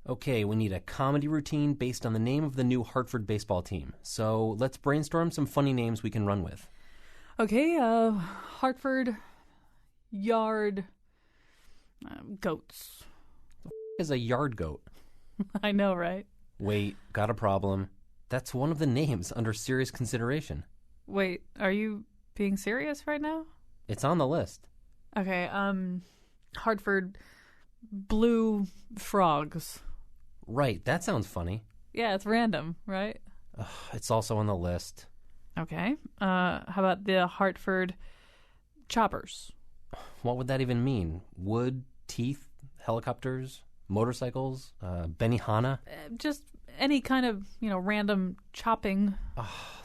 Okay, we need a comedy routine based on the name of the new Hartford baseball team. So let's brainstorm some funny names we can run with. Okay, Hartford Yard Goats. Is a yard goat. I know, right? Wait, got a problem. That's one of the names under serious consideration. Wait, are you being serious right now? It's on the list. Okay, Hartford Blue Frogs. Right, that sounds funny. Yeah, it's random, right? It's also on the list. Okay, how about the Hartford Choppers? What would that even mean? Wood, teeth, helicopters, motorcycles, Benihana? Just any kind of, random chopping.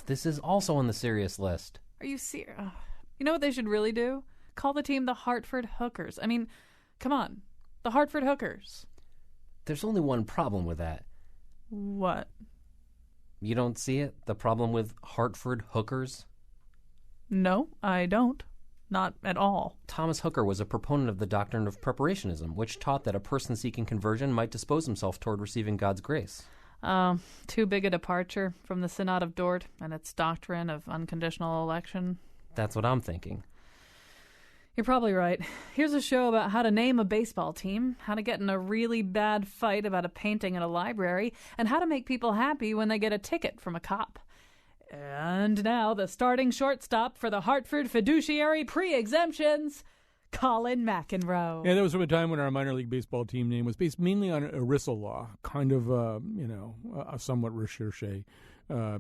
This is also on the serious list. Are you serious? You know what they should really do? Call the team the Hartford Hookers. I mean, come on. The Hartford Hookers. There's only one problem with that. What? You don't see it? The problem with Hartford Hookers? No, I don't. Not at all. Thomas Hooker was a proponent of the doctrine of preparationism, which taught that a person seeking conversion might dispose himself toward receiving God's grace. Too big a departure from the Synod of Dort and its doctrine of unconditional election. That's what I'm thinking. You're probably right. Here's a show about how to name a baseball team, how to get in a really bad fight about a painting in a library, and how to make people happy when they get a ticket from a cop. And now the starting shortstop for the Hartford Fiduciary Pre-Exemptions, Colin McEnroe. Yeah, that was from a time when our minor league baseball team name was based mainly on ERISA law, kind of, a somewhat recherche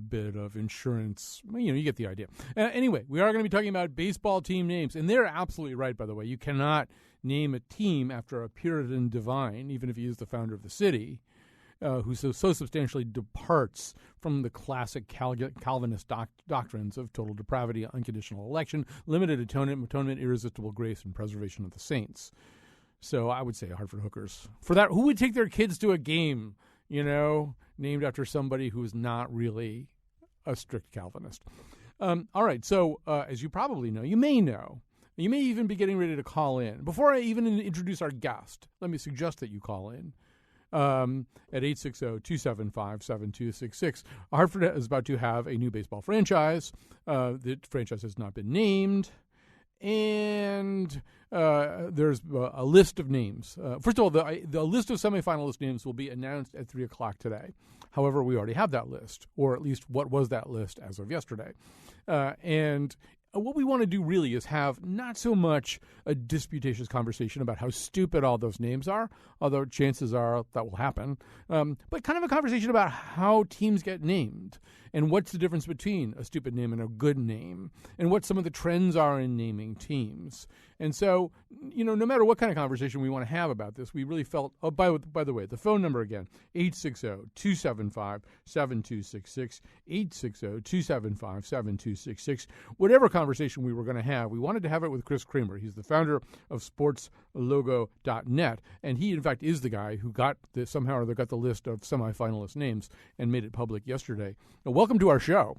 bit of insurance. You get the idea. Anyway, we are going to be talking about baseball team names, and they're absolutely right, by the way. You cannot name a team after a Puritan divine, even if he is the founder of the city, who so substantially departs from the classic Calvinist doctrines of total depravity, unconditional election, limited atonement, irresistible grace, and preservation of the saints. So I would say Hartford Hookers. For that, who would take their kids to a game, named after somebody who is not really a strict Calvinist? All right, so as you probably know, you may even be getting ready to call in. Before I even introduce our guest, let me suggest that you call in. At 860-275-7266. Hartford is about to have a new baseball franchise. The franchise has not been named. And there's a list of names. First of all, the list of semifinalist names will be announced at 3 o'clock today. However, we already have that list, or at least what was that list as of yesterday. And what we want to do really is have not so much a disputatious conversation about how stupid all those names are, although chances are that will happen, but kind of a conversation about how teams get named and what's the difference between a stupid name and a good name and what some of the trends are in naming teams. And so, no matter what kind of conversation we want to have about this, we really felt, by the way, the phone number again, 860-275-7266, 860-275-7266. Whatever conversation we were going to have, we wanted to have it with Chris Kramer. He's the founder of sportslogo.net, and he, in fact, is the guy who got somehow or other got the list of semifinalist names and made it public yesterday. Now, welcome to our show.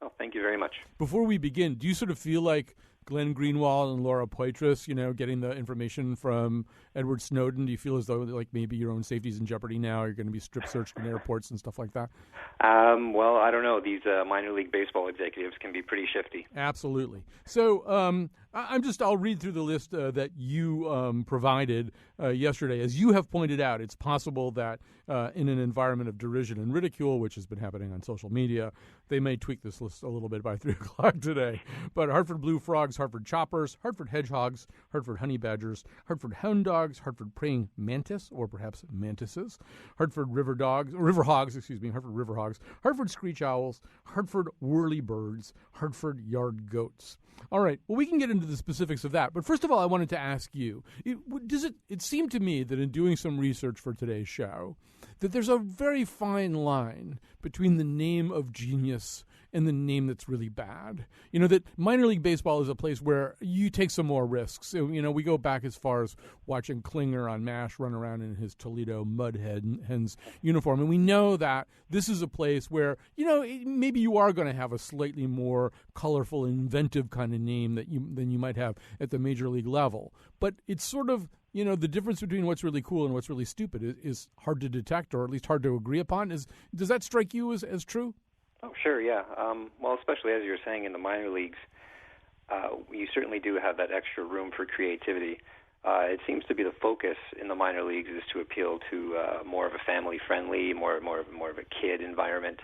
Oh, thank you very much. Before we begin, do you sort of feel like Glenn Greenwald and Laura Poitras, getting the information from Edward Snowden? Do you feel as though like maybe your own safety's in jeopardy now? You're going to be strip searched in airports and stuff like that? Well, I don't know. These minor league baseball executives can be pretty shifty. Absolutely. So I'll read through the list that you provided yesterday. As you have pointed out, it's possible that in an environment of derision and ridicule, which has been happening on social media, they may tweak this list a little bit by 3 o'clock today. But Hartford Blue Frogs, Hartford Choppers, Hartford Hedgehogs, Hartford Honey Badgers, Hartford Hound Dogs, Hartford Praying Mantis, or perhaps Mantises, Hartford River Hogs, Hartford River Hogs, Hartford Screech Owls, Hartford Whirly Birds, Hartford Yard Goats. All right, well, we can get into the specifics of that. But first of all, I wanted to ask you, it seemed to me that in doing some research for today's show, that there's a very fine line between the name of genius and the name that's really bad. That minor league baseball is a place where you take some more risks. We go back as far as watching Klinger on MASH run around in his Toledo Mud Hens uniform. And we know that this is a place where, maybe you are going to have a slightly more colorful, inventive kind of name than you might have at the major league level. But it's sort of the difference between what's really cool and what's really stupid is hard to detect, or at least hard to agree upon. Does that strike you as true? Oh, sure, yeah. Well, especially as you were saying in the minor leagues, you certainly do have that extra room for creativity. It seems to be the focus in the minor leagues is to appeal to more of a family-friendly, more of a kid environment.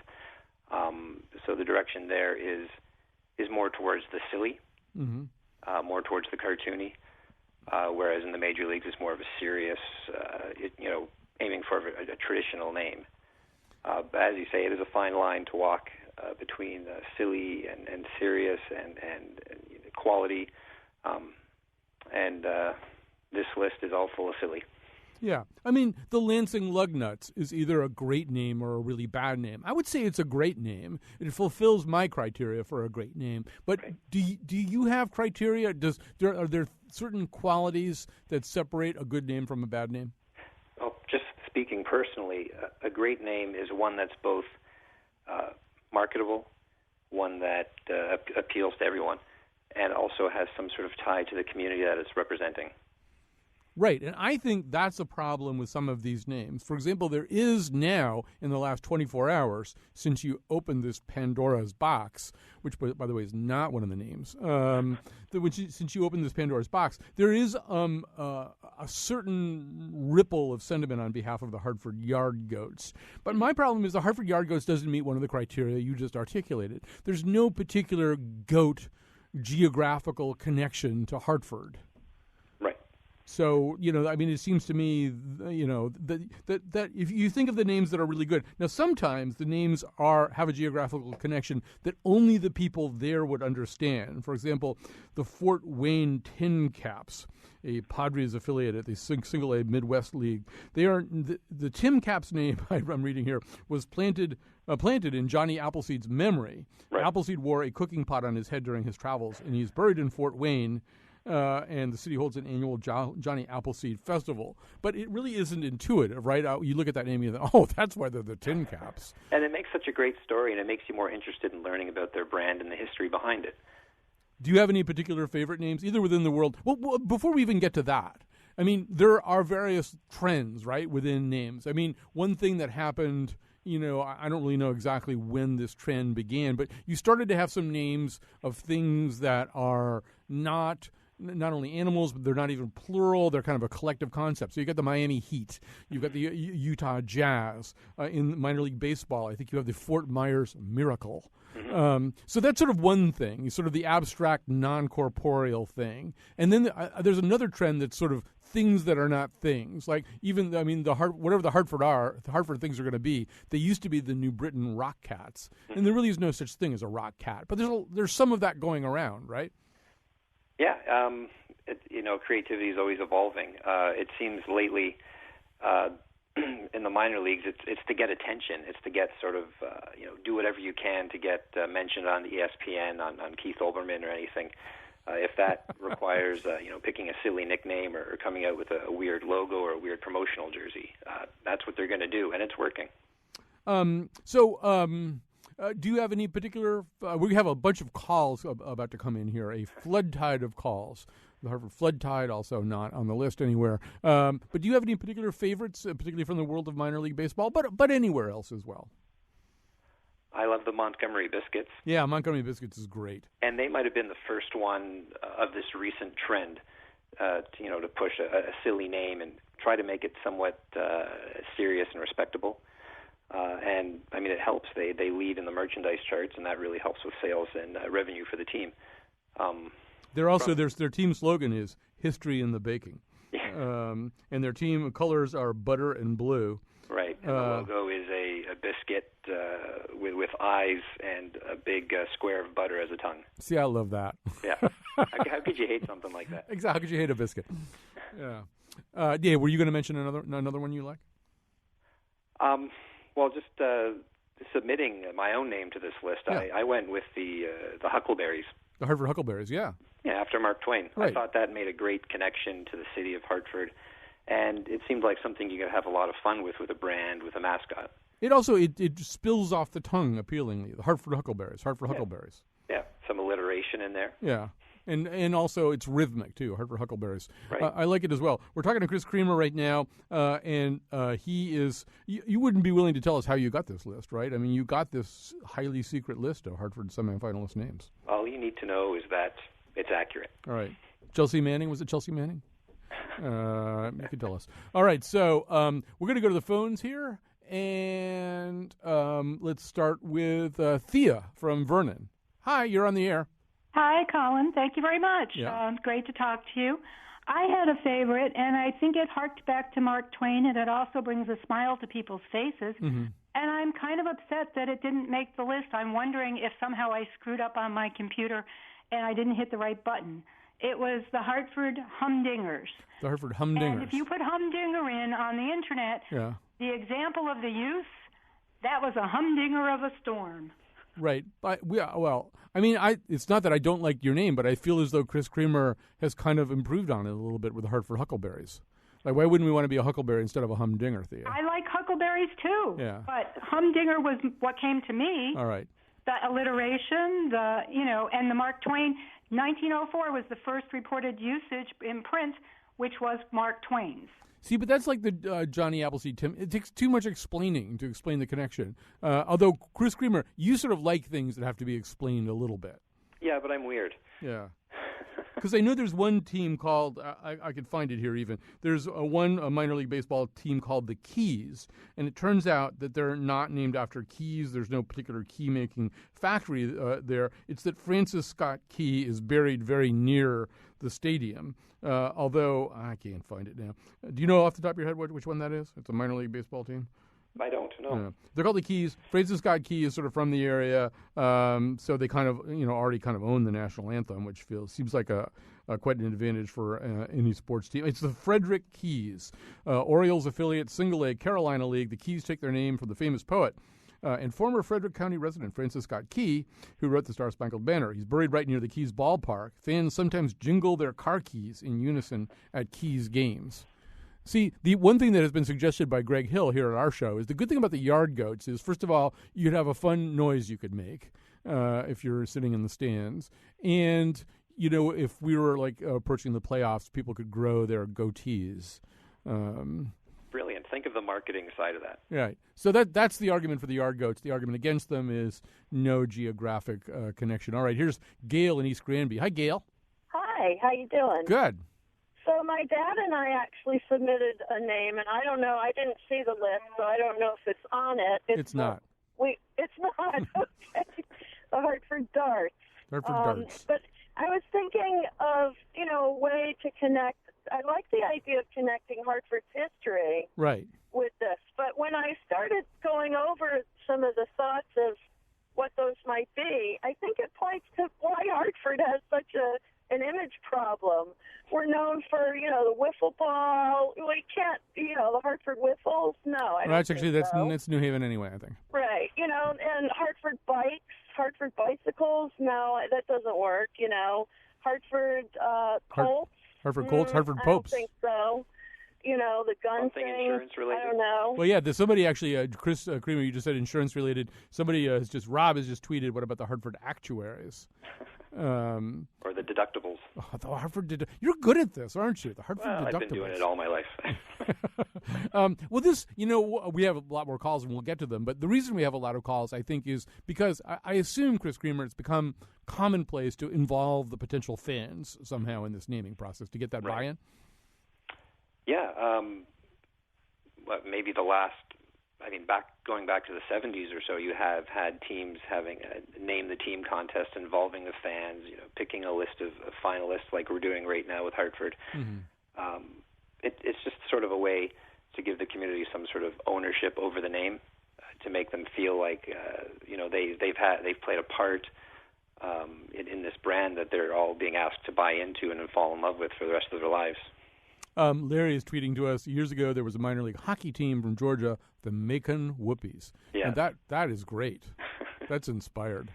So the direction there is more towards the silly, more towards the cartoony, whereas in the major leagues it's more of a serious, aiming for a traditional name. But as you say, it is a fine line to walk between silly and serious and quality, and this list is all full of silly. Yeah. I mean, the Lansing Lugnuts is either a great name or a really bad name. I would say it's a great name. It fulfills my criteria for a great name. But Right. do you have criteria? Are there certain qualities that separate a good name from a bad name? Well, just speaking personally, a great name is one that's both marketable, one that appeals to everyone, and also has some sort of tie to the community that it's representing. Right, and I think that's a problem with some of these names. For example, there is now, in the last 24 hours, since you opened this Pandora's box, which, by the way, is not one of the names, since you opened this Pandora's box, there is a certain ripple of sentiment on behalf of the Hartford Yard Goats. But my problem is the Hartford Yard Goats doesn't meet one of the criteria you just articulated. There's no particular goat geographical connection to Hartford. So, it seems to me, that if you think of the names that are really good, now sometimes the names have a geographical connection that only the people there would understand. For example, the Fort Wayne Tin Caps, a Padres affiliate at the Single-A Midwest League. They are the Tim Caps name I'm reading here was planted in Johnny Appleseed's memory. Right. Appleseed wore a cooking pot on his head during his travels, and he's buried in Fort Wayne. And the city holds an annual Johnny Appleseed Festival. But it really isn't intuitive, right? You look at that name and you think, oh, that's why they're the Tin Caps. And it makes such a great story, and it makes you more interested in learning about their brand and the history behind it. Do you have any particular favorite names, either within the world? Well, before we even get to that, I mean, there are various trends, right, within names. I mean, one thing that happened... I don't really know exactly when this trend began, but you started to have some names of things that are not only animals, but they're not even plural. They're kind of a collective concept. So you got the Miami Heat. You've got the Utah Jazz. In minor league baseball, I think you have the Fort Myers Miracle. Mm-hmm. So that's sort of one thing, sort of the abstract, non-corporeal thing. And then there's another trend that's sort of things that are not things. Like even, whatever the Hartford things are going to be, they used to be the New Britain Rock Cats. And there really is no such thing as a rock cat. But there's some of that going around, right? Yeah, creativity is always evolving. It seems lately in the minor leagues, it's to get attention. It's to get sort of, do whatever you can to get mentioned on the ESPN, on Keith Olbermann or anything. If that requires, picking a silly nickname or coming out with a weird logo or a weird promotional jersey, that's what they're going to do, and it's working. Do you have any particular... we have a bunch of calls about to come in here, a flood tide of calls. The Hartford Flood Tide, also not on the list anywhere. But do you have any particular favorites, particularly from the world of minor league baseball, but anywhere else as well? I love the Montgomery Biscuits. Yeah, Montgomery Biscuits is great. And they might have been the first one of this recent trend, to push a silly name and try to make it somewhat serious and respectable. And it helps. They lead in the merchandise charts, and that really helps with sales and revenue for the team. Their team slogan is "History in the Baking," yeah. And their team colors are butter and blue. Right, and the logo is a biscuit with eyes and a big square of butter as a tongue. See, I love that. Yeah, how could you hate something like that? Exactly. How could you hate a biscuit? Yeah. Were you going to mention another one you like? Well, just submitting my own name to this list, yeah. I went with the Huckleberries. The Hartford Huckleberries, yeah. Yeah, after Mark Twain. Right. I thought that made a great connection to the city of Hartford, and it seemed like something you could have a lot of fun with a brand, with a mascot. It also it spills off the tongue appealingly. The Hartford Huckleberries, Hartford Huckleberries. Yeah, some alliteration in there. Yeah. And also it's rhythmic, too, Hartford Huckleberries. Right. I like it as well. We're talking to Chris Creamer right now, and he is – you wouldn't be willing to tell us how you got this list, right? I mean, you got this highly secret list of Hartford semifinalist names. All you need to know is that it's accurate. All right. Chelsea Manning. Was it Chelsea Manning? You can tell us. All right, so we're going to go to the phones here, and let's start with Thea from Vernon. Hi, you're on the air. Hi, Colin. Thank you very much. Yeah. Great to talk to you. I had a favorite, and I think it harked back to Mark Twain, and it also brings a smile to people's faces. Mm-hmm. And I'm kind of upset that it didn't make the list. I'm wondering if somehow I screwed up on my computer and I didn't hit the right button. It was the Hartford Humdingers. The Hartford Humdingers. And if you put humdinger in on the Internet, the example of the use, that was a humdinger of a storm. Right. It's not that I don't like your name, but I feel as though Chris Creamer has kind of improved on it a little bit with the Hartford Huckleberries. Like, why wouldn't we want to be a huckleberry instead of a humdinger, Thea? I like huckleberries, too. Yeah. But humdinger was what came to me. All right. The alliteration, and the Mark Twain. 1904 was the first reported usage in print, which was Mark Twain's. See, but that's like the Johnny Appleseed Tim. It takes too much explaining to explain the connection. Although, Chris Creamer, you sort of like things that have to be explained a little bit. Yeah, but I'm weird. Yeah. Because I know there's one team called, I could find it here even, there's a minor league baseball team called the Keys, and it turns out that they're not named after keys. There's no particular key-making factory there. It's that Francis Scott Key is buried very near the stadium, although I can't find it now. Do you know off the top of your head which one that is? It's a minor league baseball team. I don't know. Yeah. They're called the Keys. Francis Scott Key is sort of from the area, so they kind of, already kind of own the national anthem, which seems like a quite an advantage for any sports team. It's the Frederick Keys, Orioles affiliate, single-A Carolina League. The Keys take their name from the famous poet and former Frederick County resident Francis Scott Key, who wrote the Star-Spangled Banner. He's buried right near the Keys ballpark. Fans sometimes jingle their car keys in unison at Keys games. See, the one thing that has been suggested by Greg Hill here at our show is the good thing about the Yard Goats is, first of all, you'd have a fun noise you could make if you're sitting in the stands. And, if we were, approaching the playoffs, people could grow their goatees. Brilliant. Think of the marketing side of that. Right. So that's the argument for the Yard Goats. The argument against them is no geographic connection. All right, here's Gail in East Granby. Hi, Gail. Hi, how you doing? Good. So my dad and I actually submitted a name, and I don't know, I didn't see the list, so I don't know if it's on it. It's not. It's not, okay. The Hartford Darts. Hartford Darts. But I was thinking of, a way to connect. I like the idea of connecting Hartford's history with this. But when I started going over some of the thoughts of what those might be, I think it points to why Hartford has such an image problem. We're known for, the wiffle ball. We can't, the Hartford Whiffles. No, I don't think so. That's New Haven anyway, I think. Right, and Hartford bikes, Hartford bicycles. No, that doesn't work. Hartford Colts. Hartford Colts, Hartford Popes. I don't think so. The gun Something thing. insurance related. I don't know. Well, yeah, there's somebody actually, Chris Creamer, you just said insurance related. Somebody Rob has just tweeted, what about the Hartford Actuaries? Or the deductibles. Oh, the Hartford you're good at this, aren't you? The Hartford deductibles. I've been doing it all my life. Well, this, we have a lot more calls and we'll get to them. But the reason we have a lot of calls, I think, is because I assume, Chris Creamer, it's become commonplace to involve the potential fans somehow in this naming process to get that buy-in. Yeah. Maybe going back to the 70s or so, you have had teams having a name the team contest involving the fans, picking a list of finalists like we're doing right now with Hartford. Mm-hmm. It's just sort of a way to give the community some sort of ownership over the name, to make them feel like they've played a part in this brand that they're all being asked to buy into and fall in love with for the rest of their lives. Larry is tweeting to us, years ago there was a minor league hockey team from Georgia, the Macon Whoopies. Yeah. And that is great. That's inspired.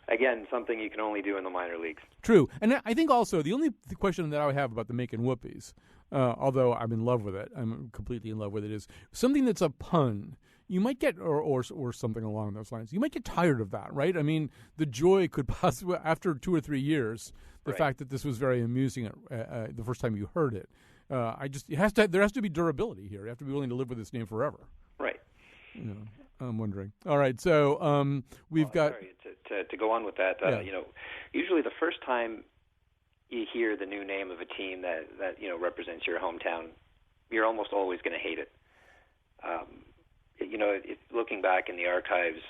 Again, something you can only do in the minor leagues. True. And I think also the only question that I have about the Macon Whoopies, although I'm in love with it, I'm completely in love with it, is something that's a pun. you might get, or something along those lines. You might get tired of that, right? I mean, the joy could possibly, after 2 or 3 years, the fact that this was very amusing the first time you heard it. There has to be durability here. You have to be willing to live with this name forever. Right. I'm wondering. All right, so we've got. Sorry, to go on with that. Usually the first time you hear the new name of a team that represents your hometown, you're almost always going to hate it. Looking back in the archives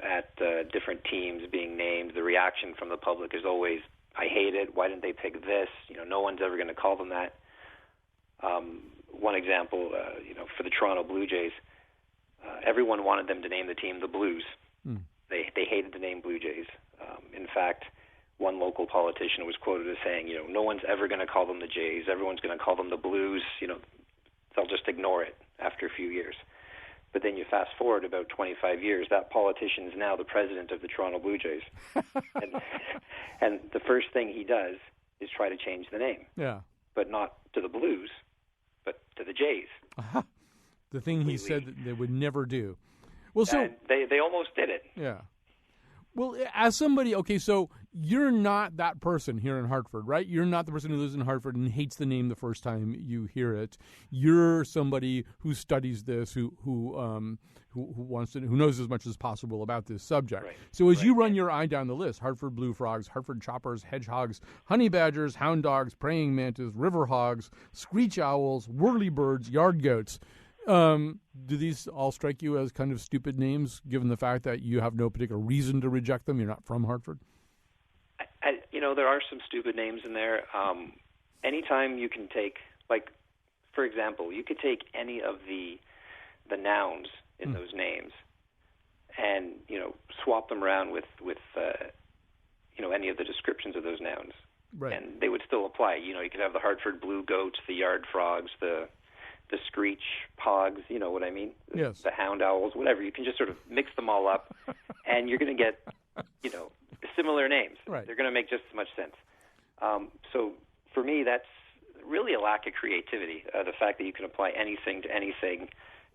at different teams being named, the reaction from the public is always, "I hate it. Why didn't they pick this? No one's ever going to call them that." One example, for the Toronto Blue Jays, everyone wanted them to name the team the Blues. They hated the name Blue Jays. In fact, one local politician was quoted as saying, "No one's ever going to call them the Jays. Everyone's going to call them the Blues. They'll just ignore it after a few years." But then you fast forward about 25 years, that politician is now the president of the Toronto Blue Jays. and the first thing he does is try to change the name. Yeah. But not to the Blues, but to the Jays. Uh-huh. The thing he said that they would never do. Well, so they almost did it. Yeah. Well, as somebody, okay, so you're not that person here in Hartford, right? You're not the person who lives in Hartford and hates the name the first time you hear it. You're somebody who studies this, who wants to, who knows as much as possible about this subject. Right. So as you run your eye down the list, Hartford Blue Frogs, Hartford Choppers, Hedgehogs, Honey Badgers, Hound Dogs, Praying Mantis, River Hogs, Screech Owls, Whirlybirds, Yard Goats. Do these all strike you as kind of stupid names, given the fact that you have no particular reason to reject them? You're not from Hartford? There are some stupid names in there. Anytime you can take, like, for example, you could take any of the nouns in those names and, swap them around with any of the descriptions of those nouns. Right. And they would still apply. You could have the Hartford Blue Goats, the Yard Frogs, the Screech Hogs, you know what I mean? Yes. The Hound Owls, whatever. You can just sort of mix them all up, and you're going to get, similar names. Right. They're going to make just as much sense. So for me, that's really a lack of creativity, the fact that you can apply anything to anything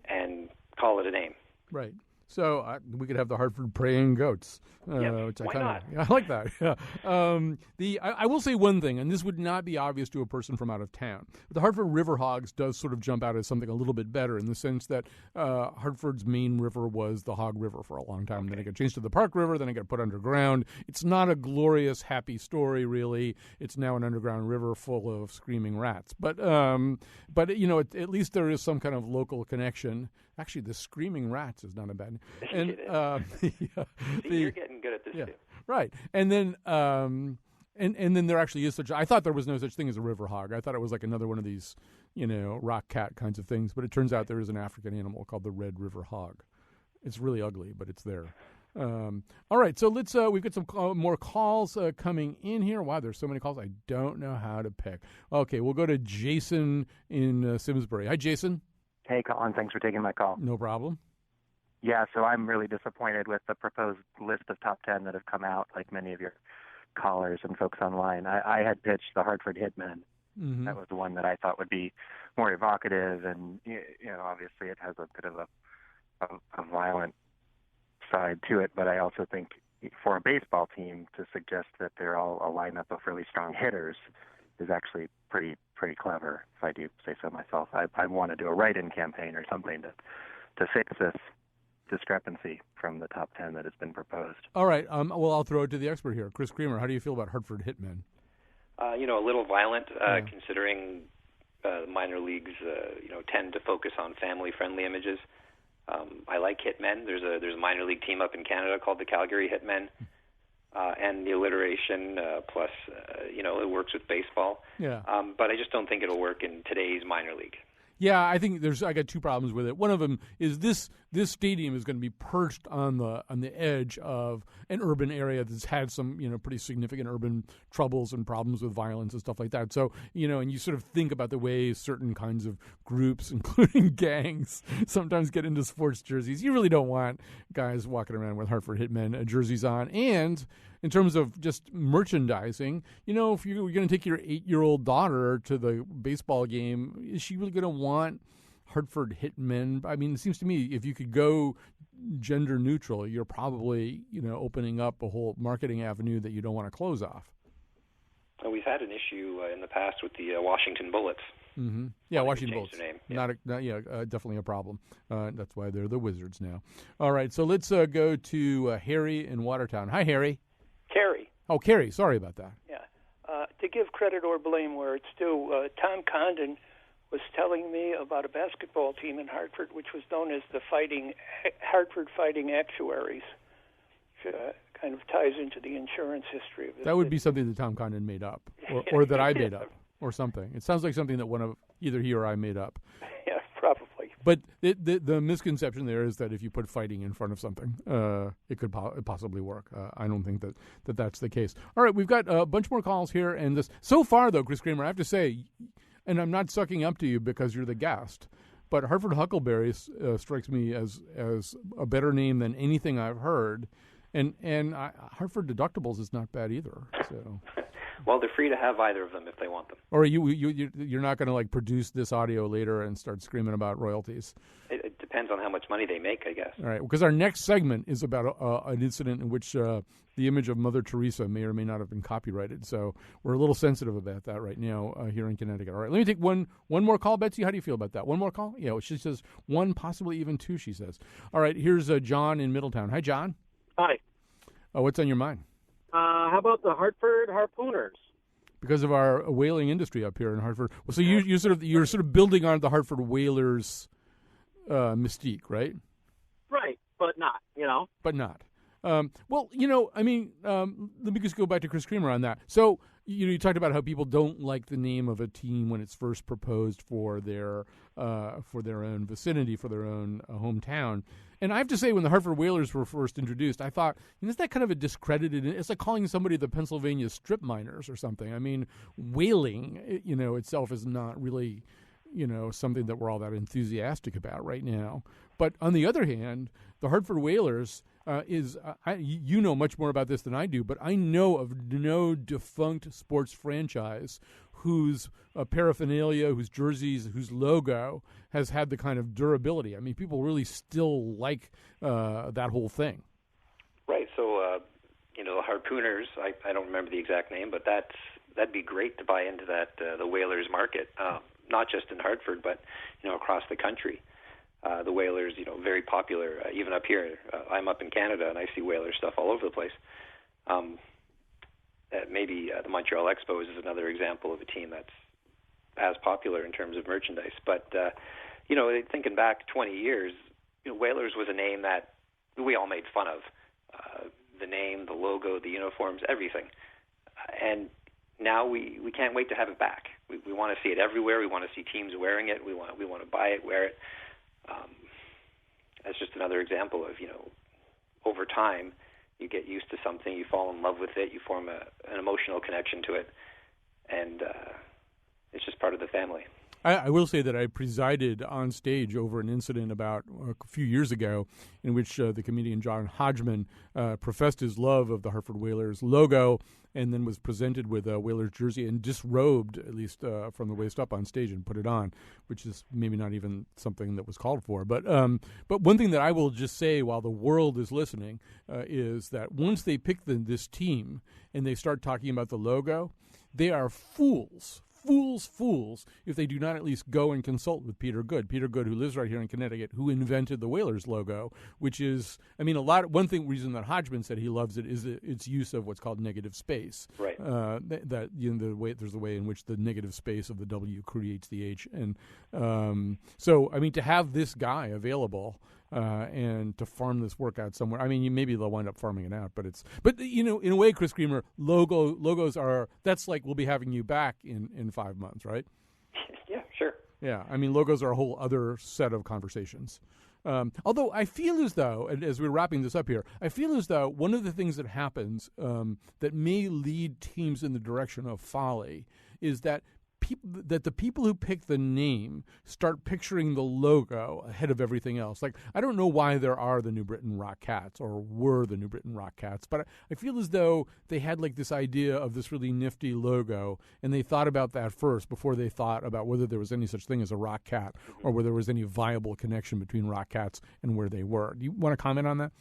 and call it a name. Right. So we could have the Hartford Praying Goats. Which why not? I like that. Yeah. I will say one thing, and this would not be obvious to a person from out of town. But the Hartford River Hogs does sort of jump out as something a little bit better in the sense that Hartford's main river was the Hog River for a long time. Okay. Then it got changed to the Park River. Then it got put underground. It's not a glorious, happy story, really. It's now an underground river full of screaming rats. But at least there is some kind of local connection. Actually, the screaming rats is not a bad name. And you're getting good at this too. Right. And then and then there actually is I thought there was no such thing as a river hog. I thought it was like another one of these, rock cat kinds of things. But it turns out there is an African animal called the red river hog. It's really ugly, but it's there. All right, so let's. We've got some more calls coming in here. Wow, there's so many calls. I don't know how to pick. Okay, we'll go to Jason in Simsbury. Hi, Jason. Hey, Colin. Thanks for taking my call. No problem. Yeah, so I'm really disappointed with the proposed list of top 10 that have come out, like many of your callers and folks online. I had pitched the Hartford Hitmen. Mm-hmm. That was the one that I thought would be more evocative, and obviously it has a bit of a violent side to it. But I also think for a baseball team to suggest that they're all a lineup of really strong hitters is actually pretty clever, if I do say so myself. I want to do a write-in campaign or something to fix this discrepancy from the top 10 that has been proposed. All right. Well, I'll throw it to the expert here. Chris Creamer, how do you feel about Hartford Hitmen? A little violent, considering the minor leagues, tend to focus on family-friendly images. I like Hitmen. There's a minor league team up in Canada called the Calgary Hitmen. And the alliteration, plus, it works with baseball. Yeah. But I just don't think it'll work in today's minor league. Yeah, I think I got two problems with it. One of them is this stadium is going to be perched on the edge of an urban area that's had some, pretty significant urban troubles and problems with violence and stuff like that. So, and you sort of think about the way certain kinds of groups, including gangs, sometimes get into sports jerseys. You really don't want guys walking around with Hartford Hitmen jerseys on. And in terms of just merchandising, if you're going to take your 8-year-old daughter to the baseball game, is she really going to want Hartford Hitmen. I mean, it seems to me if you could go gender neutral, you're probably, opening up a whole marketing avenue that you don't want to close off. Well, we've had an issue in the past with the Washington Bullets. Mm-hmm. Yeah, Washington Bullets. Their name. Definitely a problem. That's why they're the Wizards now. All right, so let's go to Harry in Watertown. Hi, Harry. Carrie. Oh, Carrie. Sorry about that. Yeah. To give credit or blame where it's due, Tom Condon was telling me about a basketball team in Hartford, which was known as the Hartford Fighting Actuaries. Which, kind of ties into the insurance history of it. That would be something that Tom Condon made up, or that I made up, or something. It sounds like something that one of either he or I made up. Yeah, probably. But the misconception there is that if you put fighting in front of something, it could possibly work. I don't think that's the case. All right, we've got a bunch more calls here, and this so far though, Chris Kramer, I have to say, and I'm not sucking up to you because you're the guest, but Hartford Huckleberries strikes me as a better name than anything I've heard. And Hartford Deductibles is not bad either. So, well, they're free to have either of them if they want them. Or you're not going to produce this audio later and start screaming about royalties. It depends on how much money they make, I guess. All right, because our next segment is about an incident in which the image of Mother Teresa may or may not have been copyrighted. So we're a little sensitive about that right now here in Connecticut. All right, let me take one more call. Betsy, how do you feel about that? One more call? Yeah, she says one, possibly even two, she says. All right, here's John in Middletown. Hi, John. Hi. What's on your mind? How about the Hartford Harpooners? Because of our whaling industry up here in Hartford. Well, so you're sort of building on the Hartford Whalers mystique, right? Right, but not. But not. Well, let me just go back to Chris Kramer on that. So you talked about how people don't like the name of a team when it's first proposed for their own vicinity, for their own hometown. And I have to say, when the Hartford Whalers were first introduced, I thought, is that kind of a discredited? It's like calling somebody the Pennsylvania strip miners or something. I mean, whaling, itself is not really, something that we're all that enthusiastic about right now. But on the other hand, the Hartford Whalers you know much more about this than I do, but I know of no defunct sports franchise whose paraphernalia, whose jerseys, whose logo has had the kind of durability. I mean, people really still like that whole thing. Right. So, the Harpooners, I don't remember the exact name, but that'd be great to buy into that the Whalers market, not just in Hartford, but across the country. The Whalers, very popular, even up here. I'm up in Canada, and I see Whalers stuff all over the place. Maybe the Montreal Expos is another example of a team that's as popular in terms of merchandise. But, thinking back 20 years, Whalers was a name that we all made fun of. The name, the logo, the uniforms, everything. And now we can't wait to have it back. We want to see it everywhere. We want to see teams wearing it. We want to buy it, wear it. That's just another example of, over time, you get used to something, you fall in love with it, you form an emotional connection to it, and it's just part of the family. I will say that I presided on stage over an incident about a few years ago in which the comedian John Hodgman professed his love of the Hartford Whalers logo and then was presented with a Whalers jersey and disrobed, at least from the waist up on stage, and put it on, which is maybe not even something that was called for. But one thing that I will just say while the world is listening is that once they pick this team and they start talking about the logo, they are fools if they do not at least go and consult with Peter Good, who lives right here in Connecticut, who invented the Whalers logo, which is, reason that Hodgman said he loves it is its use of what's called negative space. Right. There's the way in which the negative space of the W creates the H. And to have this guy available and to farm this work out somewhere. I mean, maybe they'll wind up farming it out, but in a way, Chris Kramer, logos that's like we'll be having you back in 5 months, right? Yeah, sure. Yeah, I mean, logos are a whole other set of conversations. Although I feel as though, and as we're wrapping this up here, I feel as though one of the things that happens that may lead teams in the direction of folly is that the people who pick the name start picturing the logo ahead of everything else. Like, I don't know why there are the New Britain Rock Cats or were the New Britain Rock Cats, but I feel as though they had like this idea of this really nifty logo, and they thought about that first before they thought about whether there was any such thing as a rock cat or whether there was any viable connection between rock cats and where they were. Do you want to comment on that?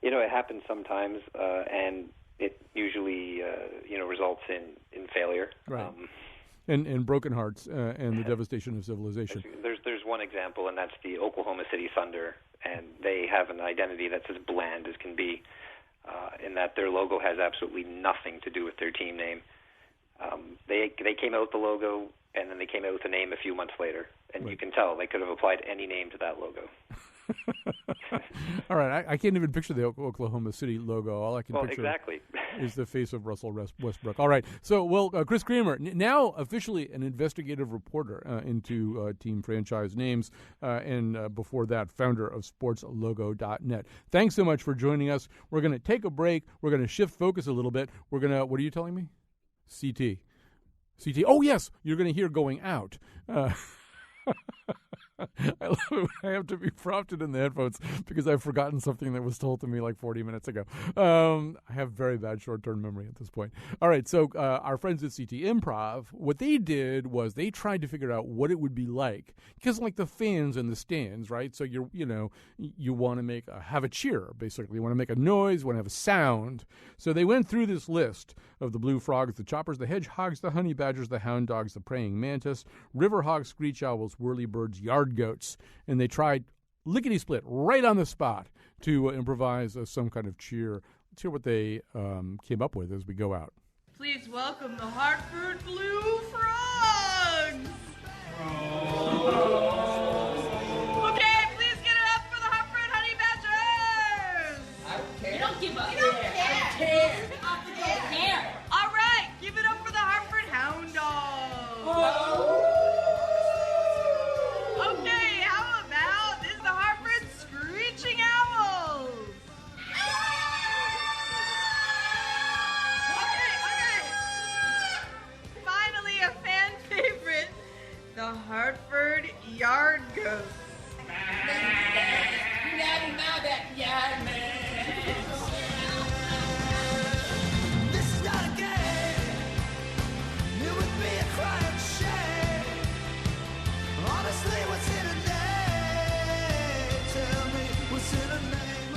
It happens sometimes, and it usually, results in failure. Right. And broken hearts and the devastation of civilization. There's one example, and that's the Oklahoma City Thunder, and they have an identity that's as bland as can be, in that their logo has absolutely nothing to do with their team name. They came out with the logo, and then they came out with a name a few months later, and right. You can tell they could have applied any name to that logo. All right, I can't even picture the Oklahoma City logo. All I can picture exactly. is the face of Russell Westbrook. All right, so, Chris Kramer, now officially an investigative reporter into team franchise names, and before that, founder of sportslogo.net. Thanks so much for joining us. We're going to take a break. We're going to shift focus a little bit. We're going to, what are you telling me? CT. Oh, yes, you're going to hear going out. I love it when I have to be prompted in the headphones because I've forgotten something that was told to me like 40 minutes ago. I have very bad short-term memory at this point. All right, so our friends at CT Improv, what they did was they tried to figure out what it would be like, because like the fans in the stands, right? So you want to have a cheer, basically. You want to make a noise, you want to have a sound. So they went through this list of the Blue Frogs, the Choppers, the Hedgehogs, the Honey Badgers, the Hound Dogs, the Praying Mantis, River Hogs, Screech Owls, Whirlybirds, Yard Goats, and they tried lickety-split right on the spot to improvise some kind of cheer. Let's hear what they came up with as we go out. Please welcome the Hartford Blue Frogs! Okay, please get it up for the Hartford Honey Badgers! I don't care. You don't give up. You don't care. I care. All right, give it up for the Hartford Hound Dogs! Oh. Okay, how about this is the Hartford Screeching Owls? Okay. Finally, a fan favorite, the Hartford Yard Goats. Now that yard man. This is not a game. It would be a crying shame. Honestly, what's in a name? Tell me, what's in a name,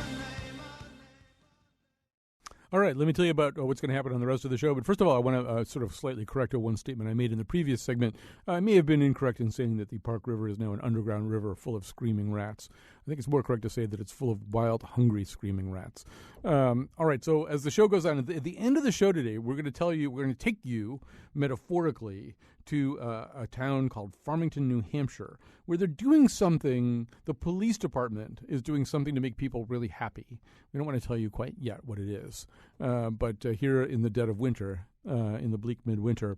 All right, let me tell you about what's going to happen on the rest of the show. But first of all, I want to sort of slightly correct one statement I made in the previous segment. I may have been incorrect in saying that the Park River is now an underground river full of screaming rats. I think it's more correct to say that it's full of wild, hungry, screaming rats. All right, so as the show goes on, at the end of the show today, we're going to take you, metaphorically, to a town called Farmington, New Hampshire, where they're doing something, the police department is doing something to make people really happy. We don't want to tell you quite yet what it is. But here in the dead of winter, in the bleak midwinter,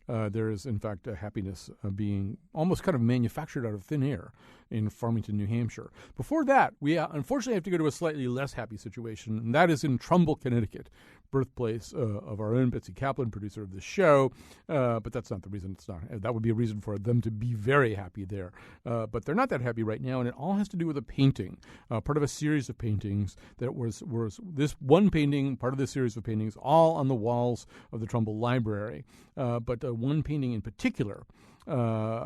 there is, in fact, a happiness being almost kind of manufactured out of thin air in Farmington, New Hampshire. Before that, we unfortunately have to go to a slightly less happy situation, and that is in Trumbull, Connecticut, birthplace of our own Betsy Kaplan, producer of the show. But that's not the reason it's not. That would be a reason for them to be very happy there. But they're not that happy right now, and it all has to do with a painting, part of a series of paintings that was this one painting, part of this series of paintings, all on the walls of the Trumbull Library. But one painting in particular,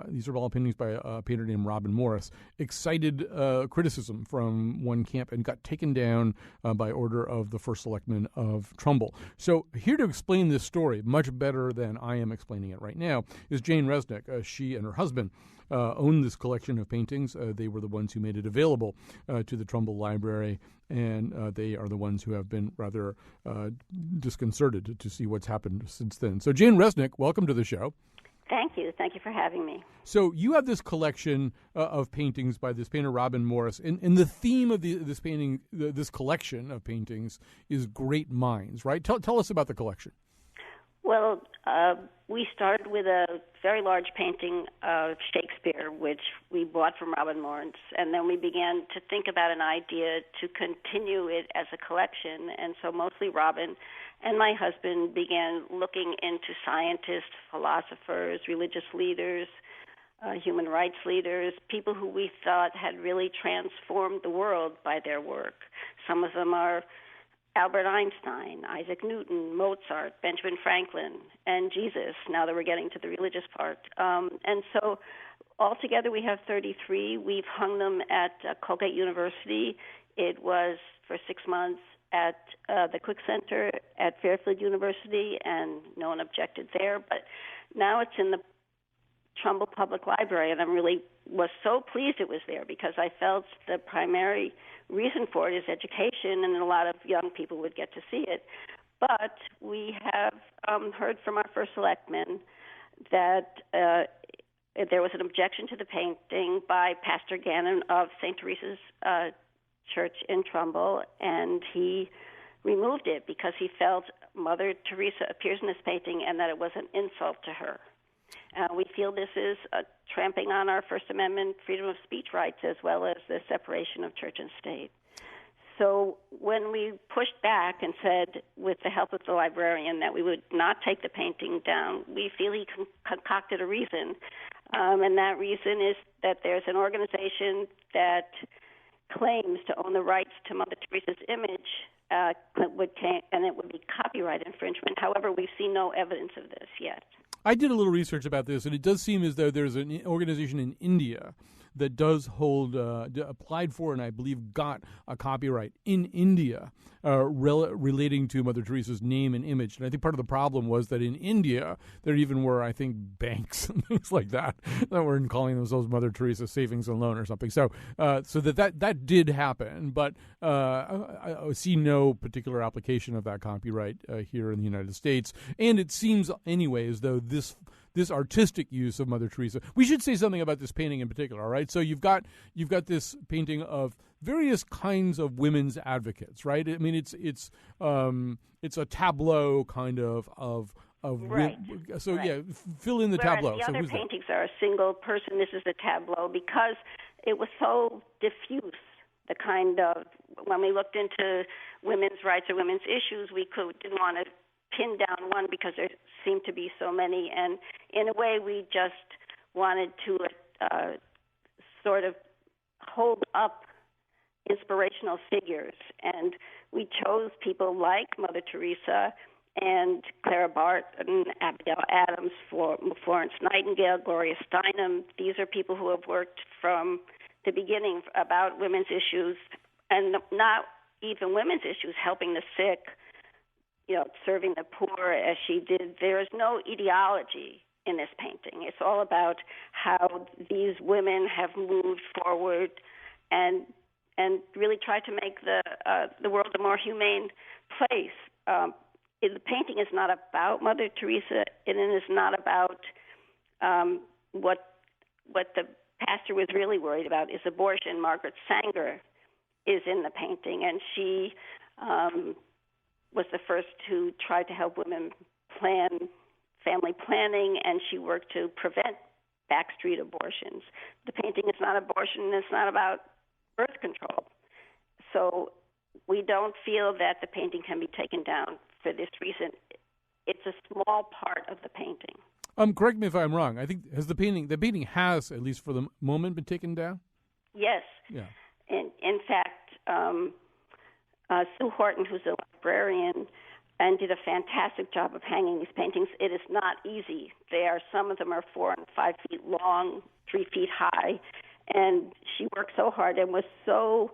these are all paintings by a painter named Robin Morris, excited criticism from one camp and got taken down by order of the first selectman of Trumbull. So here to explain this story, much better than I am explaining it right now, is Jane Resnick. She and her husband own this collection of paintings. They were the ones who made it available to the Trumbull Library, and they are the ones who have been rather disconcerted to see what's happened since then. So Jane Resnick, welcome to the show. Thank you. Thank you for having me. So you have this collection of paintings by this painter, Robin Morris, and the theme of this painting, this collection of paintings, is great minds, right? Tell us about the collection. Well, we started with a very large painting of Shakespeare, which we bought from Robin Lawrence, and then we began to think about an idea to continue it as a collection. And so mostly Robin and my husband began looking into scientists, philosophers, religious leaders, human rights leaders, people who we thought had really transformed the world by their work. Some of them are Albert Einstein, Isaac Newton, Mozart, Benjamin Franklin, and Jesus, now that we're getting to the religious part. And so altogether we have 33. We've hung them at Colgate University. It was for 6 months at the Quick Center at Fairfield University, and no one objected there. But now it's in the Trumbull Public Library, and I really was so pleased it was there because I felt the primary reason for it is education, and a lot of young people would get to see it. But we have heard from our first selectman that there was an objection to the painting by Pastor Gannon of St. Teresa's Church in Trumbull, and he removed it because he felt Mother Teresa appears in this painting and that it was an insult to her. We feel this is tramping on our First Amendment freedom of speech rights as well as the separation of church and state. So when we pushed back and said, with the help of the librarian, that we would not take the painting down, we feel he concocted a reason. And that reason is that there's an organization that claims to own the rights to Mother Teresa's image, and it would be copyright infringement. However, we've seen no evidence of this yet. I did a little research about this, and it does seem as though there's an organization in India that does hold, applied for, and I believe got a copyright in India relating to Mother Teresa's name and image. And I think part of the problem was that in India, there even were, I think, banks and things like that were calling themselves Mother Teresa Savings and Loan or something. So that did happen, but I see no particular application of that copyright here in the United States. And it seems anyway as though this artistic use of Mother Teresa. We should say something about this painting in particular, all right? So you've got this painting of various kinds of women's advocates, right? I mean, it's a tableau kind of right. So right. Yeah, fill in the tableau. The so other paintings are a single person. This is the tableau because it was so diffuse. The kind of when we looked into women's rights or women's issues, we didn't want to pin down one because there seemed to be so many, and in a way we just wanted to sort of hold up inspirational figures, and we chose people like Mother Teresa and Clara Barton, Abigail Adams, Florence Nightingale, Gloria Steinem. These are people who have worked from the beginning about women's issues, and not even women's issues, helping the sick, serving the poor as she did. There is no ideology in this painting. It's all about how these women have moved forward and really tried to make the world a more humane place. The painting is not about Mother Teresa, and it is not about what the pastor was really worried about is abortion. Margaret Sanger is in the painting, and she was the first to try to help women plan family planning, and she worked to prevent backstreet abortions. The painting is not abortion, it's not about birth control. So we don't feel that the painting can be taken down for this reason. It's a small part of the painting. Correct me if I'm wrong. I think the painting has, at least for the moment, been taken down? Yes. Yeah. In fact, Sue Horton, who's a librarian, and did a fantastic job of hanging these paintings. It is not easy. Some of them are 4 and 5 feet long, 3 feet high, and she worked so hard and was so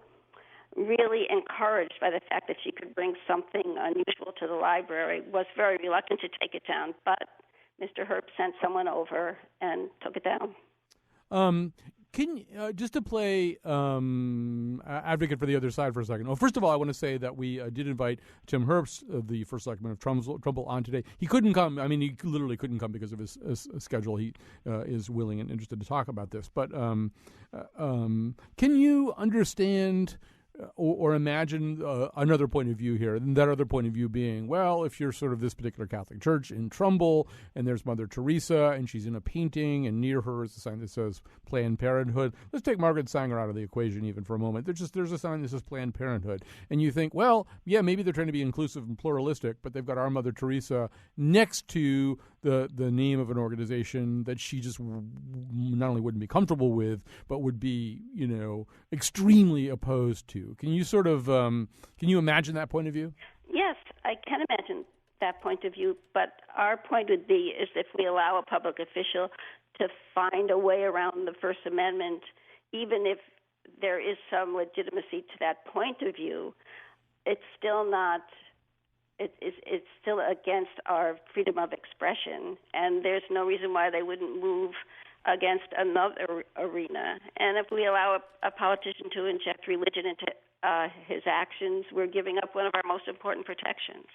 really encouraged by the fact that she could bring something unusual to the library, was very reluctant to take it down, but Mr. Herb sent someone over and took it down. Can just to play advocate for the other side for a second. Well, first of all, I want to say that we did invite Tim Herbst, the first selectman of Trumbull, on today. He couldn't come. I mean, he literally couldn't come because of his schedule. He is willing and interested to talk about this. But can you understand or imagine another point of view here, and that other point of view being, well, if you're sort of this particular Catholic church in Trumbull, and there's Mother Teresa, and she's in a painting, and near her is a sign that says Planned Parenthood. Let's take Margaret Sanger out of the equation even for a moment. There's a sign that says Planned Parenthood, and you think, well, yeah, maybe they're trying to be inclusive and pluralistic, but they've got our Mother Teresa next to the name of an organization that she just not only wouldn't be comfortable with, but would be, extremely opposed to. Can you sort of can you imagine that point of view? Yes, I can imagine that point of view, but our point would be is if we allow a public official to find a way around the First Amendment, even if there is some legitimacy to that point of view, it's still not. It's still against our freedom of expression, and there's no reason why they wouldn't move against another arena. And if we allow a politician to inject religion into his actions, we're giving up one of our most important protections.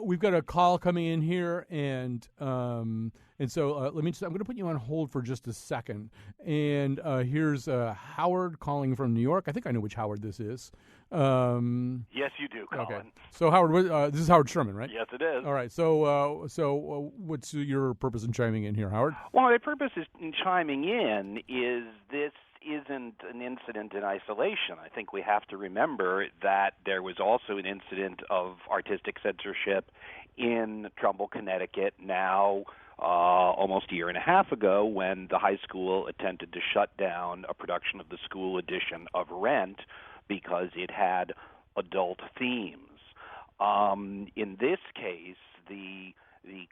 We've got a call coming in here, and so I'm going to put you on hold for just a second. And here's Howard calling from New York. I think I know which Howard this is. Yes, you do, Colin. Okay. So Howard, this is Howard Sherman, right? Yes, it is. All right. So what's your purpose in chiming in here, Howard? Well, my purpose in chiming in is this isn't an incident in isolation. I think we have to remember that there was also an incident of artistic censorship in Trumbull, Connecticut, now almost a year and a half ago, when the high school attempted to shut down a production of the school edition of Rent because it had adult themes. In this case, the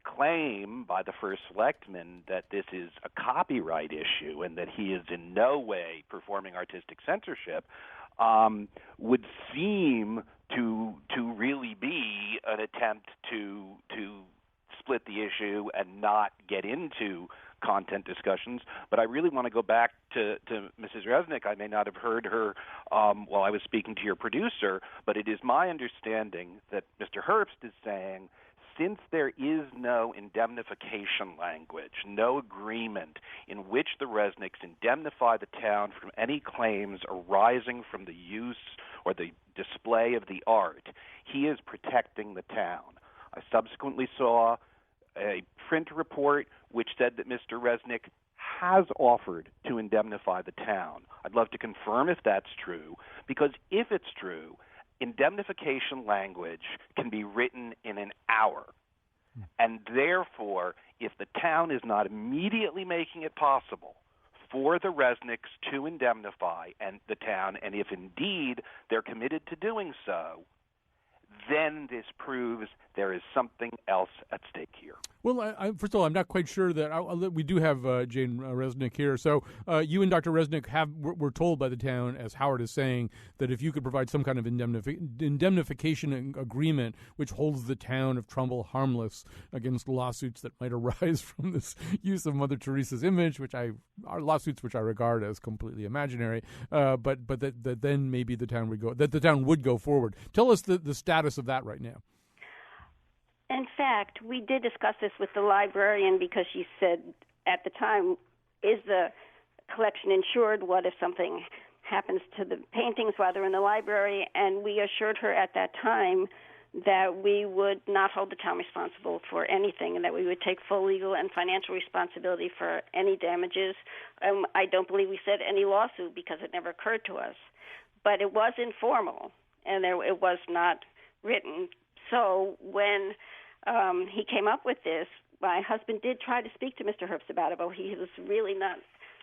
claim by the first selectman that this is a copyright issue and that he is in no way performing artistic censorship would seem to really be an attempt to split the issue and not get into content discussions. But I really want to go back to Mrs. Resnick. I may not have heard her while I was speaking to your producer, but it is my understanding that Mr. Herbst is saying, since there is no indemnification language, no agreement in which the Resnicks indemnify the town from any claims arising from the use or the display of the art, he is protecting the town. I subsequently saw a print report which said that Mr. Resnick has offered to indemnify the town. I'd love to confirm if that's true, because if it's true, indemnification language can be written in an hour. And therefore, if the town is not immediately making it possible for the Resnicks to indemnify the town, and if indeed they're committed to doing so, then this proves there is something else at stake here. Well, first of all, I'm not quite sure that we do have Jane Resnick here. So you and Dr. Resnick were told by the town, as Howard is saying, that if you could provide some kind of indemnification agreement which holds the town of Trumbull harmless against lawsuits that might arise from this use of Mother Teresa's image, are lawsuits which I regard as completely imaginary, but that then maybe the town would go forward. Tell us the status of that right now. In fact, we did discuss this with the librarian because she said at the time, is the collection insured? What if something happens to the paintings while they're in the library? And we assured her at that time that we would not hold the town responsible for anything and that we would take full legal and financial responsibility for any damages. I don't believe we said any lawsuit because it never occurred to us. But it was informal and it was not written. So when he came up with this, my husband did try to speak to Mr. Herbst about it, but he was really not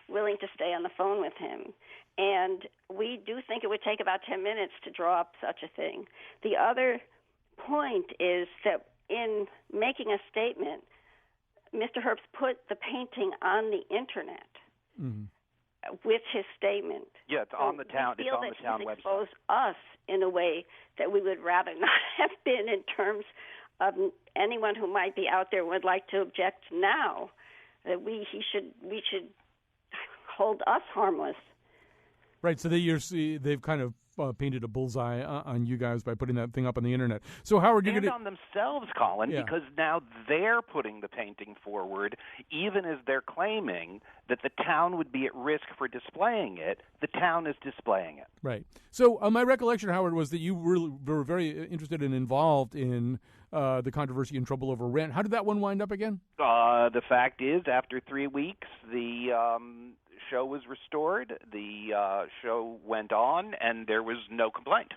willing to stay on the phone with him. And we do think it would take about 10 minutes to draw up such a thing. The other point is that in making a statement, Mr. Herbst put the painting on the Internet. Mm-hmm. With his statement. Yeah, it's on the town. It's on the town website. Expose us in a way that we would rather not have been in terms of anyone who might be out there would like to object now. That we should hold us harmless. Right, so they've kind of painted a bullseye on you guys by putting that thing up on the internet. So Howard, you're going to... on themselves, Colin, Yeah. because now they're putting the painting forward, even as they're claiming that the town would be at risk for displaying it. The town is displaying it. Right. So my recollection, Howard, was that you were very interested and involved in the controversy and trouble over rent. How did that one wind up again? The fact is, after 3 weeks, the show was restored, the show went on, and there was no complaint.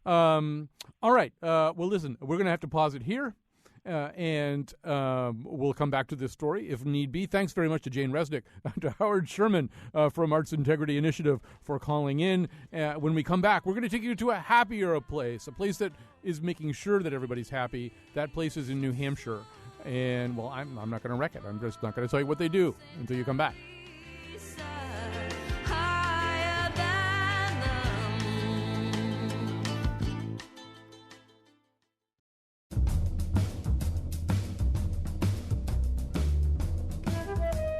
All right. Well, listen, we're going to have to pause it here, and we'll come back to this story if need be. Thanks very much to Jane Resnick, to Howard Sherman from Arts Integrity Initiative for calling in. When we come back, we're going to take you to a happier place, a place that is making sure that everybody's happy. That place is in New Hampshire. And, well, I'm not going to wreck it. I'm just not going to tell you what they do until you come back.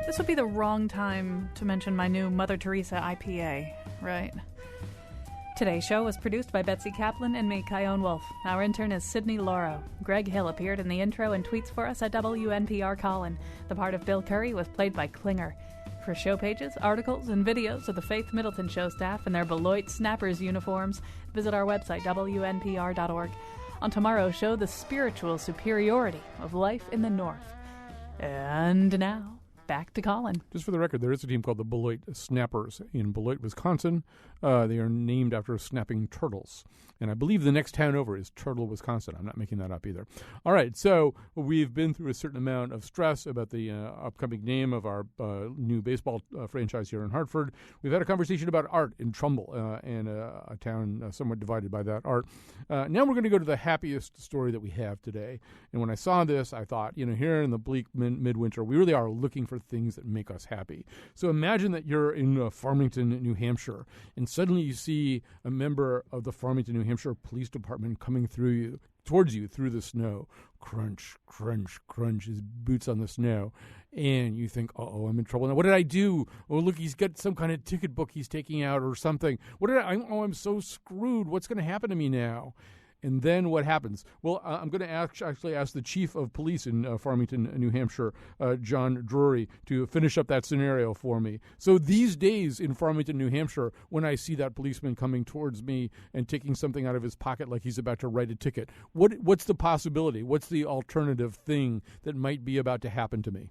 This would be the wrong time to mention my new Mother Teresa IPA, right? Today's show was produced by Betsy Kaplan and me, Kyone Wolf. Our intern is Sydney Lauro. Greg Hill appeared in the intro and tweets for us at WNPR Colin. The part of Bill Curry was played by Klinger. For show pages, articles, and videos of the Faith Middleton Show staff in their Beloit Snappers uniforms, visit our website, WNPR.org. On tomorrow's show, the spiritual superiority of life in the North. And now, back to Colin. Just for the record, there is a team called the Beloit Snappers in Beloit, Wisconsin. They are named after snapping turtles. And I believe the next town over is Turtle, Wisconsin. I'm not making that up either. All right, so we've been through a certain amount of stress about the upcoming name of our new baseball franchise here in Hartford. We've had a conversation about art in Trumbull and a town somewhat divided by that art. Now we're going to go to the happiest story that we have today. And when I saw this, I thought, here in the bleak midwinter, we really are looking for things that make us happy. So imagine that you're in Farmington, New Hampshire, and suddenly you see a member of the Farmington, New Hampshire Police Department coming towards you through the snow. Crunch, crunch, crunch, his boots on the snow. And you think, uh-oh, I'm in trouble now. What did I do? Oh, look, he's got some kind of ticket book he's taking out or something. I'm so screwed. What's going to happen to me now? And then what happens? Well, I'm going to actually ask the chief of police in Farmington, New Hampshire, John Drury, to finish up that scenario for me. So these days in Farmington, New Hampshire, when I see that policeman coming towards me and taking something out of his pocket like he's about to write a ticket, what's the possibility? What's the alternative thing that might be about to happen to me?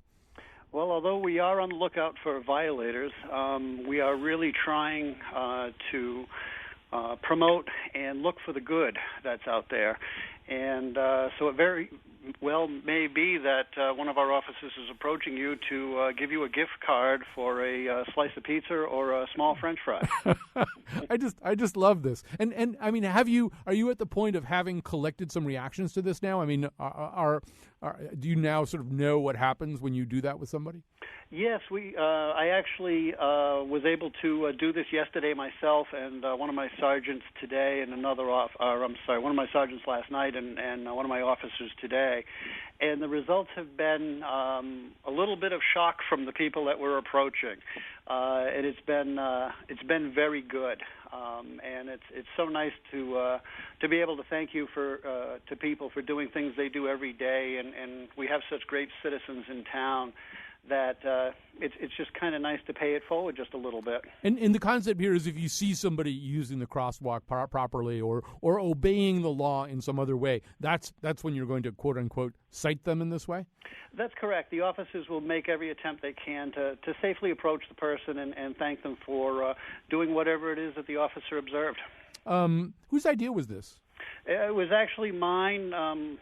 Well, although we are on the lookout for violators, we are really trying to promote and look for the good that's out there. And so it very well may be that one of our officers is approaching you to give you a gift card for a slice of pizza or a small French fry. I just love this. And I mean, are you at the point of having collected some reactions to this now? I mean, do you now sort of know what happens when you do that with somebody? Yes, I actually was able to do this yesterday myself, and one of my sergeants today, and one of my sergeants last night, and one of my officers today. And the results have been a little bit of shock from the people that we're approaching, and it's been very good. And it's so nice to be able to thank you to people for doing things they do every day, and we have such great citizens in town that it's just kind of nice to pay it forward just a little bit. And the concept here is if you see somebody using the crosswalk properly or obeying the law in some other way, that's when you're going to, quote unquote, cite them in this way? That's correct. The officers will make every attempt they can to safely approach the person and thank them for doing whatever it is that the officer observed. Whose idea was this? It was actually mine.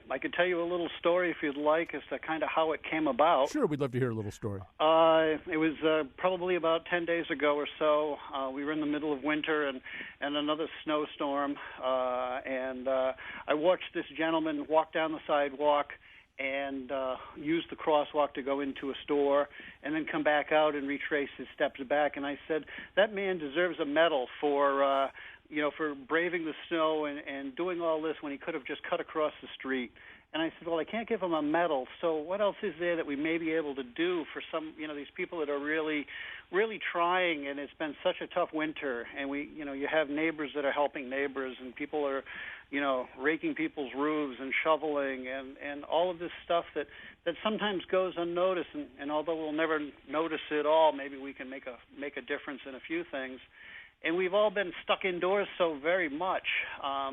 I could tell you a little story if you'd like as to kind of how it came about. Sure, we'd love to hear a little story. It was probably about 10 days ago or so. We were in the middle of winter and another snowstorm, and I watched this gentleman walk down the sidewalk and use the crosswalk to go into a store and then come back out and retrace his steps back. And I said, that man deserves a medal for braving the snow and doing all this when he could have just cut across the street. And I said, well, I can't give them a medal, so what else is there that we may be able to do for some, these people that are really, really trying, and it's been such a tough winter, and you have neighbors that are helping neighbors, and people are, raking people's roofs and shoveling and all of this stuff that sometimes goes unnoticed, and although we'll never notice it all, maybe we can make a difference in a few things. And we've all been stuck indoors so very much.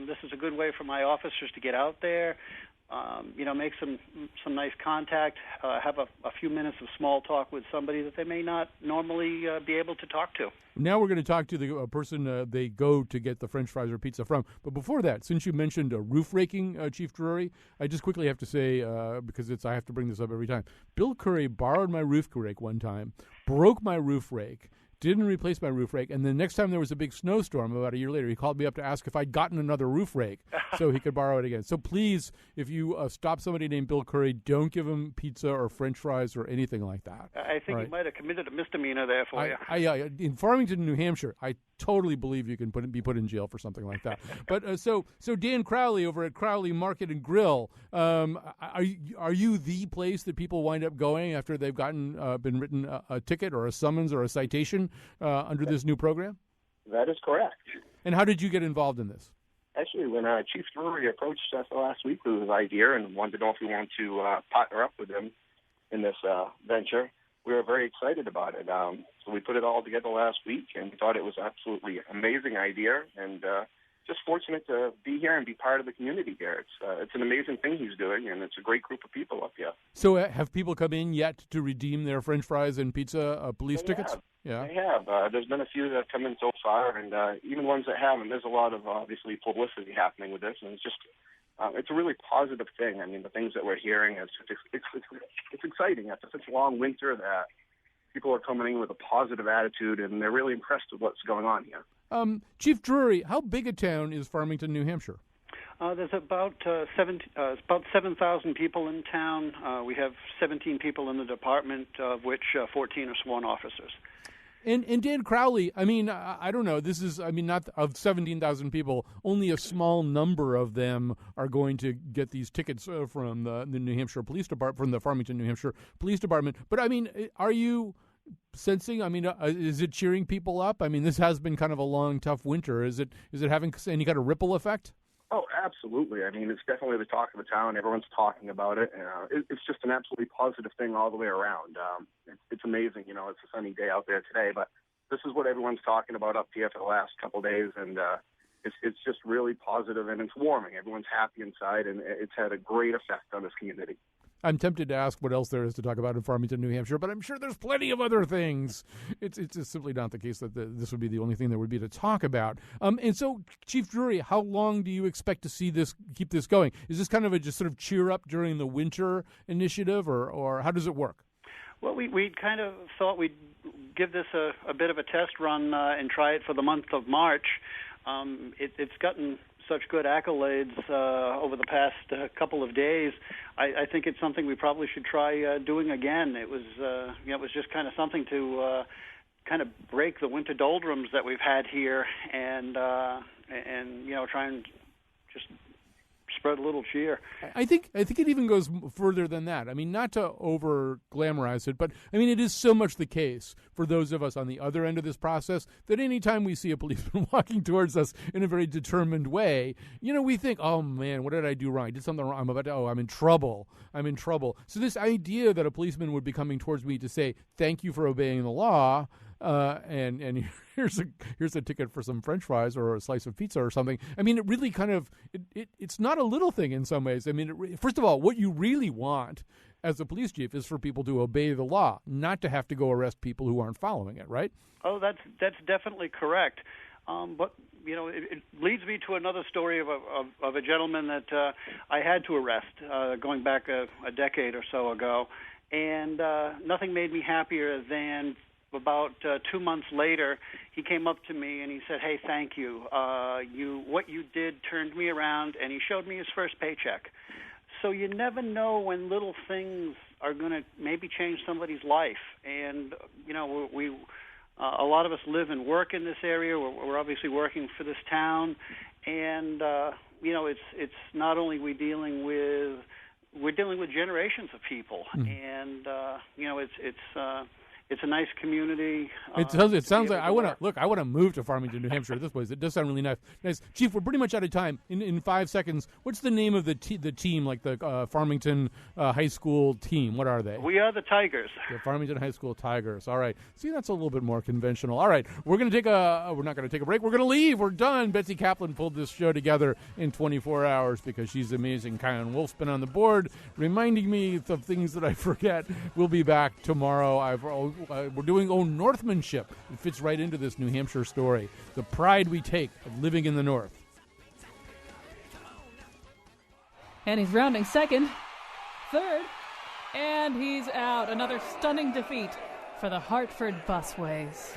This is a good way for my officers to get out there, make some nice contact, have a few minutes of small talk with somebody that they may not normally be able to talk to. Now we're going to talk to the person they go to get the French fries or pizza from. But before that, since you mentioned roof raking, Chief Drury, I just quickly have to say, because I have to bring this up every time, Bill Curry borrowed my roof rake one time, broke my roof rake, didn't replace my roof rake, and the next time there was a big snowstorm about a year later, he called me up to ask if I'd gotten another roof rake so he could borrow it again. So please, if you stop somebody named Bill Curry, don't give him pizza or French fries or anything like that. I think you might have committed a misdemeanor there for you. In Farmington, New Hampshire, I totally believe you can be put in jail for something like that. But so Dan Crowley over at Crowley Market and Grill, are you the place that people wind up going after they've been written a ticket or a summons or a citation under this new program? That is correct. And how did you get involved in this? Actually, when Chief Drury approached us last week with his idea and wanted to know if we wanted to partner up with him in this venture, we were very excited about it. So we put it all together last week, and we thought it was absolutely amazing idea, and just fortunate to be here and be part of the community here. It's an amazing thing he's doing, and it's a great group of people up here. So have people come in yet to redeem their French fries and pizza police tickets? Yeah, they have. There's been a few that have come in so far, and even ones that haven't. There's a lot of, obviously, publicity happening with this, and it's just it's a really positive thing. I mean, the things that we're hearing, it's exciting. After such a long winter that people are coming in with a positive attitude, and they're really impressed with what's going on here. Chief Drury, how big a town is Farmington, New Hampshire? There's about 7,000 people in town. We have 17 people in the department, of which 14 are sworn officers. And Dan Crowley, I mean, I don't know. This is, I mean, not of 17,000 people, only a small number of them are going to get these tickets from the New Hampshire Police Department, from the Farmington, New Hampshire Police Department. But I mean, are you sensing? I mean, is it cheering people up? I mean, this has been kind of a long, tough winter. Is it having any kind of ripple effect? Oh, absolutely. I mean, it's definitely the talk of the town. Everyone's talking about it. It's just an absolutely positive thing all the way around. It's amazing. It's a sunny day out there today, but this is what everyone's talking about up here for the last couple of days, and it's just really positive, and it's warming. Everyone's happy inside, and it's had a great effect on this community. I'm tempted to ask what else there is to talk about in Farmington, New Hampshire, but I'm sure there's plenty of other things. It's just simply not the case that this would be the only thing there would be to talk about. And so, Chief Drury, how long do you expect to see this, keep this going? Is this kind of a just sort of cheer up during the winter initiative, or how does it work? Well, we kind of thought we'd give this a bit of a test run and try it for the month of March. It's gotten such good accolades over the past couple of days. I think it's something we probably should try doing again. It was just kind of something to kind of break the winter doldrums that we've had here, and try and just spread a little cheer. I think it even goes further than that. I mean, not to over glamorize it, but I mean, it is so much the case for those of us on the other end of this process that anytime we see a policeman walking towards us in a very determined way, we think, oh man, what did I do wrong? I did something wrong. I'm in trouble. So this idea that a policeman would be coming towards me to say, thank you for obeying the law, and here's a ticket for some French fries or a slice of pizza or something. I mean, it really kind of it's not a little thing in some ways. I mean, first of all, what you really want as a police chief is for people to obey the law, not to have to go arrest people who aren't following it, right? Oh, that's definitely correct. But it leads me to another story of a gentleman that I had to arrest going back a decade or so ago, and nothing made me happier than about 2 months later, he came up to me and he said, "Hey, thank you. What you did turned me around," and he showed me his first paycheck. So you never know when little things are going to maybe change somebody's life. And we a lot of us live and work in this area. We're obviously working for this town, and it's not only we dealing with we're dealing with generations of people, and it's a nice community. It sounds like I want to move to Farmington, New Hampshire. This place, it does sound really nice. Chief, we're pretty much out of time. In 5 seconds, what's the name of the team, like the Farmington High School team? What are they? We are the Tigers. The Farmington High School Tigers. All right. See, that's a little bit more conventional. All right, we're going to take we're not going to take a break. We're going to leave. We're done. Betsy Kaplan pulled this show together in 24 hours because she's amazing. Kyan Wolf's been on the board, reminding me of things that I forget. We'll be back tomorrow. We're doing Northmanship. It fits right into this New Hampshire story. The pride we take of living in the North. And he's rounding second, third, and he's out. Another stunning defeat for the Hartford Busways.